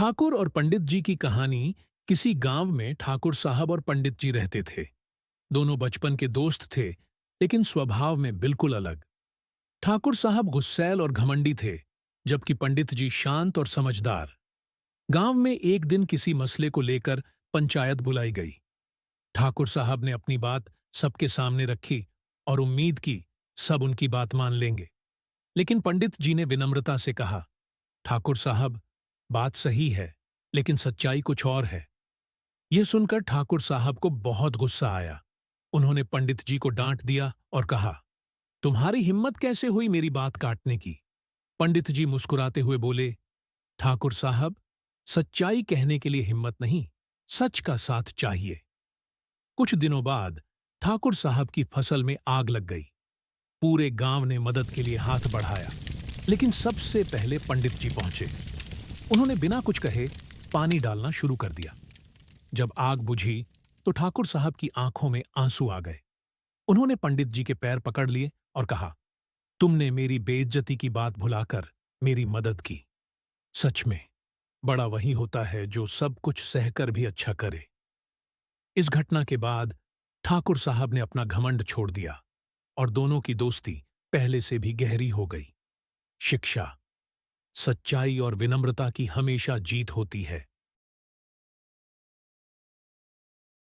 ठाकुर और पंडित जी की कहानी। किसी गांव में ठाकुर साहब और पंडित जी रहते थे। दोनों बचपन के दोस्त थे, लेकिन स्वभाव में बिल्कुल अलग। ठाकुर साहब गुस्सैल और घमंडी थे, जबकि पंडित जी शांत और समझदार। गांव में एक दिन किसी मसले को लेकर पंचायत बुलाई गई। ठाकुर साहब ने अपनी बात सबके सामने रखी और उम्मीद की सब उनकी बात मान लेंगे। लेकिन पंडित जी ने विनम्रता से कहा, ठाकुर साहब, बात सही है, लेकिन सच्चाई कुछ और है। यह सुनकर ठाकुर साहब को बहुत गुस्सा आया। उन्होंने पंडित जी को डांट दिया और कहा, तुम्हारी हिम्मत कैसे हुई मेरी बात काटने की? पंडित जी मुस्कुराते हुए बोले, ठाकुर साहब, सच्चाई कहने के लिए हिम्मत नहीं, सच का साथ चाहिए। कुछ दिनों बाद ठाकुर साहब की फसल में आग लग गई। पूरे गांव ने मदद के लिए हाथ बढ़ाया, लेकिन सबसे पहले पंडित जी पहुंचे। उन्होंने बिना कुछ कहे पानी डालना शुरू कर दिया। जब आग बुझी तो ठाकुर साहब की आंखों में आंसू आ गए। उन्होंने पंडित जी के पैर पकड़ लिए और कहा, तुमने मेरी बेइज्जती की बात भुलाकर मेरी मदद की। सच में बड़ा वही होता है जो सब कुछ सहकर भी अच्छा करे। इस घटना के बाद ठाकुर साहब ने अपना घमंड छोड़ दिया और दोनों की दोस्ती पहले से भी गहरी हो गई। शिक्षा, सच्चाई और विनम्रता की हमेशा जीत होती है।